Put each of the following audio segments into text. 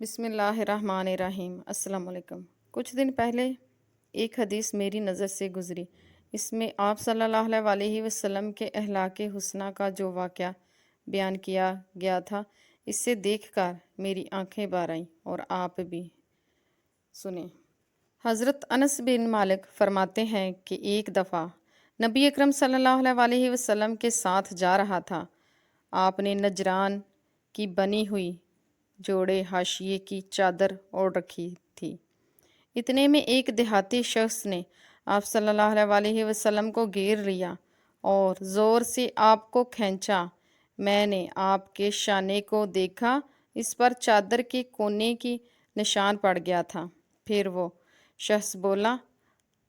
بسم اللہ الرحمن الرحیم۔ السلام علیکم۔ کچھ دن پہلے ایک حدیث میری نظر سے گزری۔ اس میں آپ صلی اللہ علیہ وسلم کے اخلاق حسنہ کا جو واقعہ بیان کیا گیا تھا، اس سے دیکھ کر میری آنکھیں بھر آئیں، اور آپ بھی سنیں۔ حضرت انس بن مالک فرماتے ہیں کہ ایک دفعہ نبی اکرم صلی اللہ علیہ وسلم کے ساتھ جا رہا تھا۔ آپ نے نجران کی بنی ہوئی جوڑے حاشیے کی چادر اوڑھ رکھی تھی۔ اتنے میں ایک دیہاتی شخص نے آپ صلی اللہ علیہ وسلم کو گھیر لیا اور زور سے آپ کو کھینچا۔ میں نے آپ کے شانے کو دیکھا، اس پر چادر کے کونے کی نشان پڑ گیا تھا۔ پھر وہ شخص بولا،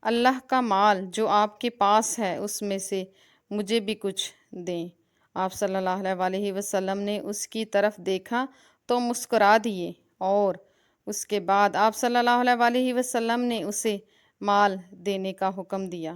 اللہ کا مال جو آپ کے پاس ہے اس میں سے مجھے بھی کچھ دیں۔ آپ صلی اللہ علیہ وسلم نے اس کی طرف دیکھا تو مسکرا دیے، اور اس کے بعد آپ صلی اللہ علیہ وسلم نے اسے مال دینے کا حکم دیا۔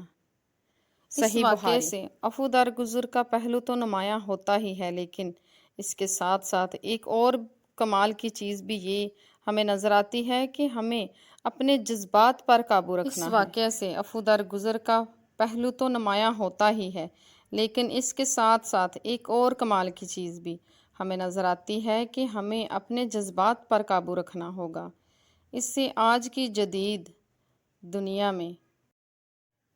صحیح واقعے سے عفو درگزر کا پہلو تو نمایاں ہوتا ہی ہے، لیکن اس کے ساتھ ساتھ ایک اور کمال کی چیز بھی یہ ہمیں نظر آتی ہے کہ ہمیں اپنے جذبات پر قابو رکھنا ہے۔ اس واقعے سے عفو درگزر کا پہلو تو نمایاں ہوتا ہی ہے، لیکن اس کے ساتھ ساتھ ایک اور کمال کی چیز بھی ہمیں نظر آتی ہے کہ ہمیں اپنے جذبات پر قابو رکھنا ہوگا۔ اس سے آج کی جدید دنیا میں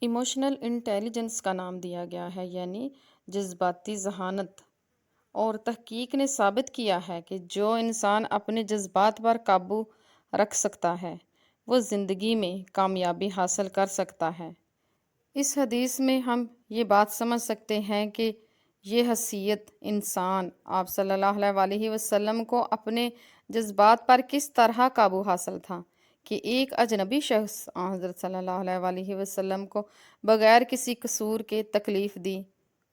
ایموشنل انٹیلیجنس کا نام دیا گیا ہے، یعنی جذباتی ذہانت، اور تحقیق نے ثابت کیا ہے کہ جو انسان اپنے جذبات پر قابو رکھ سکتا ہے وہ زندگی میں کامیابی حاصل کر سکتا ہے۔ اس حدیث میں ہم یہ بات سمجھ سکتے ہیں کہ یہ حیثیت انسان آپ صلی اللہ علیہ وسلم کو اپنے جذبات پر کس طرح قابو حاصل تھا کہ ایک اجنبی شخص حضرت صلی اللہ علیہ وسلم کو بغیر کسی قصور کے تکلیف دی۔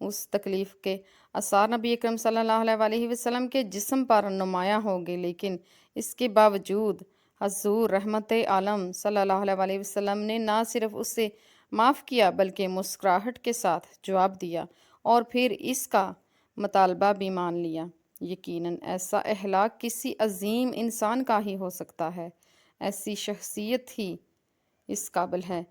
اس تکلیف کے آثار نبی اکرم صلی اللہ علیہ وسلم کے جسم پر نمایاں ہو گئے، لیکن اس کے باوجود حضور رحمت عالم صلی اللہ علیہ وسلم نے نہ صرف اسے معاف کیا بلکہ مسکراہٹ کے ساتھ جواب دیا، اور پھر اس کا مطالبہ بھی مان لیا۔ یقیناً ایسا اخلاق کسی عظیم انسان کا ہی ہو سکتا ہے۔ ایسی شخصیت ہی اس قابل ہے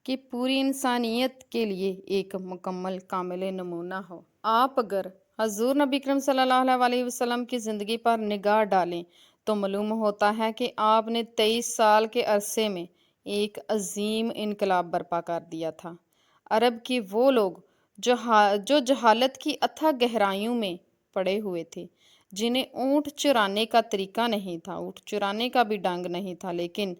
کہ پوری انسانیت کے لیے ایک مکمل کامل نمونہ ہو۔ آپ اگر حضور نبی اکرم صلی اللہ علیہ وسلم کی زندگی پر نگاہ ڈالیں تو معلوم ہوتا ہے کہ آپ نے 23 سال کے عرصے میں ایک عظیم انقلاب برپا کر دیا تھا۔ عرب کے وہ لوگ جو جہالت کی اتھاہ گہرائیوں میں پڑے ہوئے تھے، جنہیں اونٹ چرانے کا طریقہ نہیں تھا، اونٹ چرانے کا بھی ڈنگ نہیں تھا، لیکن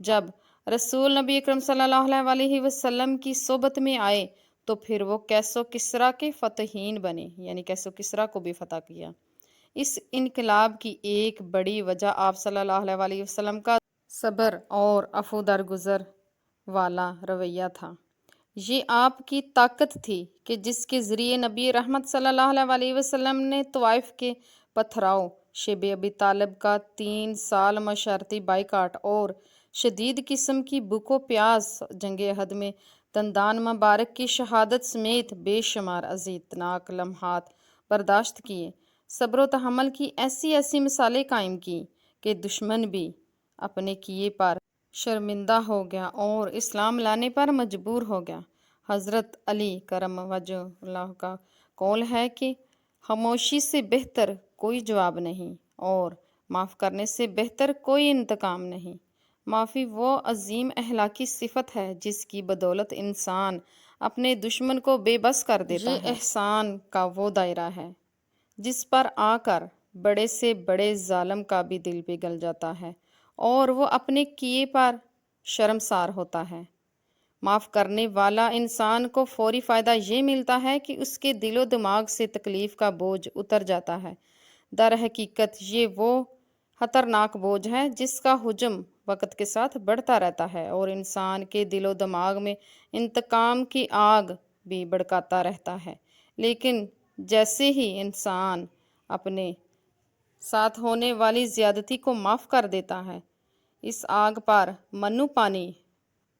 جب رسول نبی اکرم صلی اللہ علیہ وسلم کی صحبت میں آئے تو پھر وہ کیسو کسریٰ کے فتحین بنے، یعنی کیسو کسریٰ کو بھی فتح کیا۔ اس انقلاب کی ایک بڑی وجہ آپ صلی اللہ علیہ وسلم کا صبر اور عفو درگزر والا رویہ تھا۔ یہ آپ کی طاقت تھی کہ جس کے ذریعے نبی رحمت صلی اللہ علیہ وسلم نے طائف کے پتھراؤ، شیب ابی طالب کا 3 سال مشرتی بائیکاٹ اور شدید قسم کی بھوک و پیاس، جنگ احد میں دندان مبارک کی شہادت سمیت بے شمار اذیتناک لمحات برداشت کیے۔ صبر و تحمل کی ایسی مثالیں قائم کی کہ دشمن بھی اپنے کیے پر شرمندہ ہو گیا اور اسلام لانے پر مجبور ہو گیا۔ حضرت علی کرم وجہ اللہ کا قول ہے کہ خاموشی سے بہتر کوئی جواب نہیں، اور معاف کرنے سے بہتر کوئی انتقام نہیں۔ معافی وہ عظیم اخلاقی صفت ہے جس کی بدولت انسان اپنے دشمن کو بے بس کر دیتا ہے۔ یہ احسان کا وہ دائرہ ہے جس پر آ کر بڑے سے بڑے ظالم کا بھی دل پگھل جاتا ہے اور وہ اپنے کیے پر شرمسار ہوتا ہے۔ معاف کرنے والا انسان کو فوری فائدہ یہ ملتا ہے کہ اس کے دل و دماغ سے تکلیف کا بوجھ اتر جاتا ہے۔ در حقیقت یہ وہ خطرناک بوجھ ہے جس کا حجم وقت کے ساتھ بڑھتا رہتا ہے اور انسان کے دل و دماغ میں انتقام کی آگ بھی بھڑکاتا رہتا ہے۔ لیکن جیسے ہی انسان اپنے ساتھ ہونے والی زیادتی کو معاف کر دیتا ہے، اس آگ پر منو پانی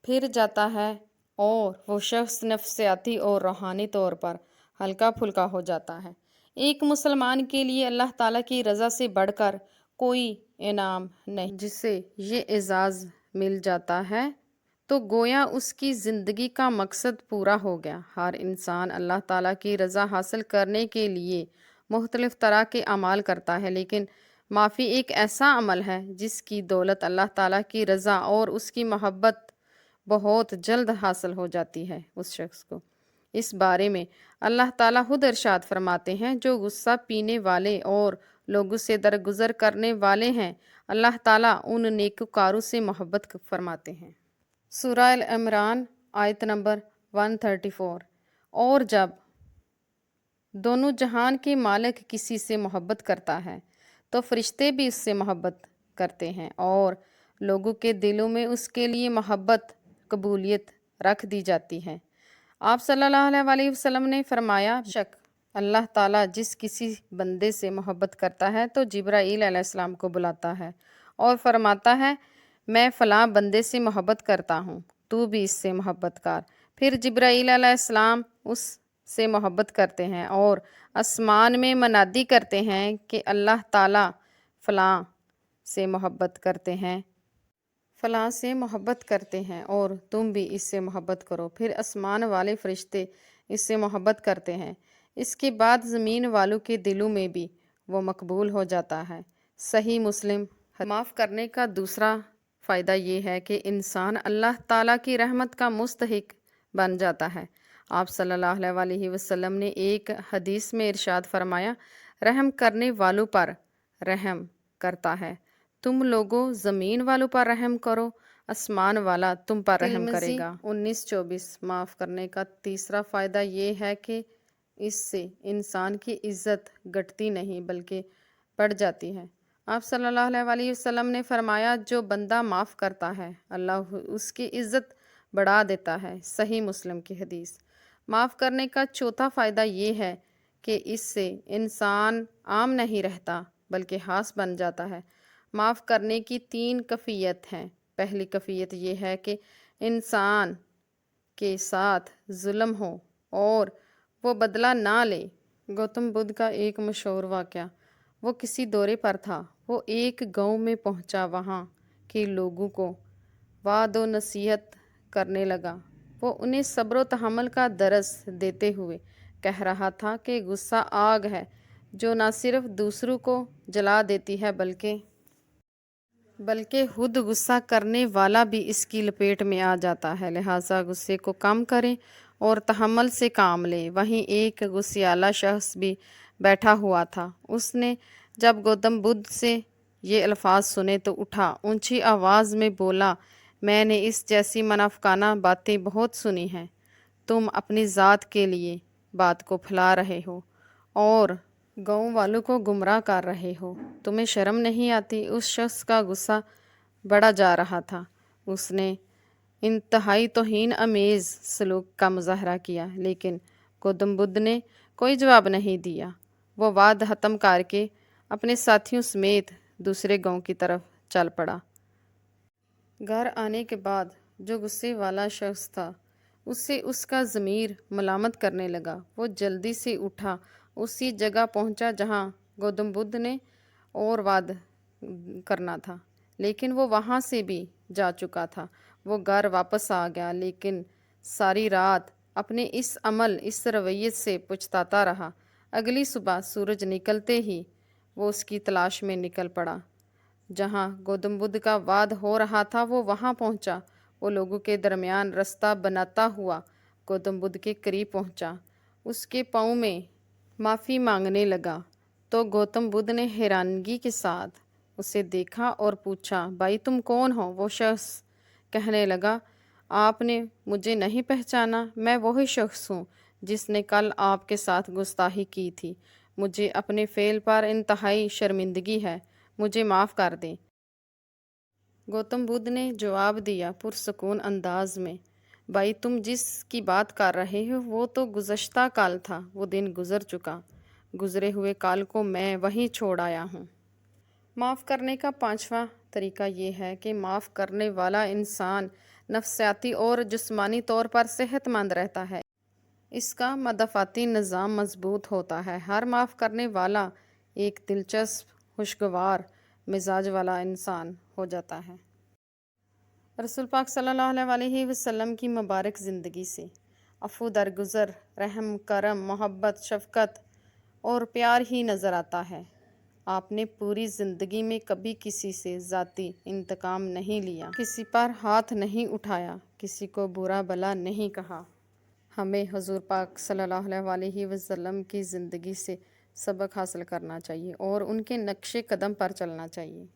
پھر جاتا ہے اور وہ شخص نفسیاتی اور روحانی طور پر ہلکا پھلکا ہو جاتا ہے۔ ایک مسلمان کے لیے اللہ تعالیٰ کی رضا سے بڑھ کر کوئی انعام نہیں جسے یہ اعزاز مل جاتا ہے تو گویا اس کی زندگی کا مقصد پورا ہو گیا۔ ہر انسان اللہ تعالیٰ کی رضا حاصل کرنے کے لیے مختلف طرح کے اعمال کرتا ہے، لیکن معافی ایک ایسا عمل ہے جس کی دولت اللہ تعالیٰ کی رضا اور اس کی محبت بہت جلد حاصل ہو جاتی ہے اس شخص کو۔ اس بارے میں اللہ تعالیٰ خود ارشاد فرماتے ہیں، جو غصہ پینے والے اور لوگوں سے درگزر کرنے والے ہیں، اللہ تعالیٰ ان نیکوکاروں سے محبت فرماتے ہیں۔ سورہ العمران آیت نمبر 134۔ اور جب دونوں جہان کے مالک کسی سے محبت کرتا ہے تو فرشتے بھی اس سے محبت کرتے ہیں اور لوگوں کے دلوں میں اس کے لیے محبت قبولیت رکھ دی جاتی ہے۔ آپ صلی اللہ علیہ وسلم نے فرمایا، شک اللہ تعالیٰ جس کسی بندے سے محبت کرتا ہے تو جبرائیل علیہ السلام کو بلاتا ہے اور فرماتا ہے، میں فلاں بندے سے محبت کرتا ہوں، تو بھی اس سے محبت کر۔ پھر جبرائیل علیہ السلام اس سے محبت کرتے ہیں اور آسمان میں منادی کرتے ہیں کہ اللہ تعالیٰ فلاں سے محبت کرتے ہیں، فلاں سے محبت کرتے ہیں اور تم بھی اس سے محبت کرو۔ پھر آسمان والے فرشتے اس سے محبت کرتے ہیں۔ اس کے بعد زمین والوں کے دلوں میں بھی وہ مقبول ہو جاتا ہے۔ صحیح مسلم۔ معاف کرنے کا دوسرا فائدہ یہ ہے کہ انسان اللہ تعالیٰ کی رحمت کا مستحق بن جاتا ہے۔ آپ صلی اللہ علیہ وسلم نے ایک حدیث میں ارشاد فرمایا، رحم کرنے والوں پر رحم کرتا ہے، تم لوگوں زمین والوں پر رحم کرو، آسمان والا تم پر رحم کرے گا۔ 19-24۔ معاف کرنے کا تیسرا فائدہ یہ ہے کہ اس سے انسان کی عزت گھٹتی نہیں بلکہ بڑھ جاتی ہے۔ آپ صلی اللہ علیہ وسلم نے فرمایا، جو بندہ معاف کرتا ہے اللہ اس کی عزت بڑھا دیتا ہے۔ صحیح مسلم کی حدیث۔ معاف کرنے کا چوتھا فائدہ یہ ہے کہ اس سے انسان عام نہیں رہتا بلکہ خاص بن جاتا ہے۔ معاف کرنے کی 3 کیفیت ہیں۔ پہلی کیفیت یہ ہے کہ انسان کے ساتھ ظلم ہو اور وہ بدلہ نہ لے۔ گوتم بدھ کا ایک مشہور واقعہ، وہ کسی دورے پر تھا، وہ ایک گاؤں میں پہنچا، وہاں کے لوگوں کو وعظ و نصیحت کرنے لگا۔ وہ انہیں صبر و تحمل کا درس دیتے ہوئے کہہ رہا تھا کہ غصہ آگ ہے جو نہ صرف دوسروں کو جلا دیتی ہے بلکہ خود غصہ کرنے والا بھی اس کی لپیٹ میں آ جاتا ہے، لہٰذا غصے کو کم کریں اور تحمل سے کام لیں۔ وہیں ایک غصیالہ شخص بھی بیٹھا ہوا تھا، اس نے جب گوتم بدھ سے یہ الفاظ سنے تو اٹھا، اونچی آواز میں بولا، میں نے اس جیسی منافقانہ باتیں بہت سنی ہیں، تم اپنی ذات کے لیے بات کو پھیلا رہے ہو اور گاؤں والوں کو گمراہ کر رہے ہو، تمہیں شرم نہیں آتی؟ اس شخص کا غصہ بڑھا جا رہا تھا، اس نے انتہائی توہین آمیز سلوک کا مظاہرہ کیا، لیکن گوتم بدھ نے کوئی جواب نہیں دیا۔ وہ وعد ختم کر کے اپنے ساتھیوں سمیت دوسرے گاؤں کی طرف چل پڑا۔ گھر آنے کے بعد جو غصے والا شخص تھا اسے اس کا ضمیر ملامت کرنے لگا۔ وہ جلدی سے اٹھا، اسی جگہ پہنچا جہاں گوتم بدھ نے اور وعد کرنا تھا، لیکن وہ وہاں سے بھی جا چکا تھا۔ وہ گھر واپس آ گیا، لیکن ساری رات اپنے اس عمل، اس رویے سے پچھتاتا رہا۔ اگلی صبح سورج نکلتے ہی وہ اس کی تلاش میں نکل پڑا۔ جہاں گوتم بدھ کا وعد ہو رہا تھا وہ وہاں پہنچا۔ وہ لوگوں کے درمیان رستہ بناتا ہوا گوتم بدھ کے قریب پہنچا، اس کے پاؤں میں معافی مانگنے لگا تو گوتم بدھ نے حیرانگی کے ساتھ اسے دیکھا اور پوچھا، بھائی تم کون ہو؟ وہ شخص کہنے لگا، آپ نے مجھے نہیں پہچانا؟ میں وہی شخص ہوں جس نے کل آپ کے ساتھ گستاخی کی تھی، مجھے اپنے فعل پر انتہائی شرمندگی ہے، مجھے معاف کر دیں۔ گوتم بدھ نے جواب دیا پرسکون انداز میں، بھائی تم جس کی بات کر رہے ہو وہ تو گزشتہ کال تھا، وہ دن گزر چکا، گزرے ہوئے کال کو میں وہیں چھوڑ آیا ہوں۔ معاف کرنے کا 5واں طریقہ یہ ہے کہ معاف کرنے والا انسان نفسیاتی اور جسمانی طور پر صحت مند رہتا ہے، اس کا مدافعتی نظام مضبوط ہوتا ہے۔ ہر معاف کرنے والا ایک دلچسپ، خوشگوار مزاج والا انسان ہو جاتا ہے۔ رسول پاک صلی اللہ علیہ وسلم کی مبارک زندگی سے عفو درگزر، رحم، کرم، محبت، شفقت اور پیار ہی نظر آتا ہے۔ آپ نے پوری زندگی میں کبھی کسی سے ذاتی انتقام نہیں لیا، کسی پر ہاتھ نہیں اٹھایا، کسی کو برا بھلا نہیں کہا۔ ہمیں حضور پاک صلی اللہ علیہ وسلم کی زندگی سے سبق حاصل کرنا چاہیے اور ان کے نقش قدم پر چلنا چاہیے۔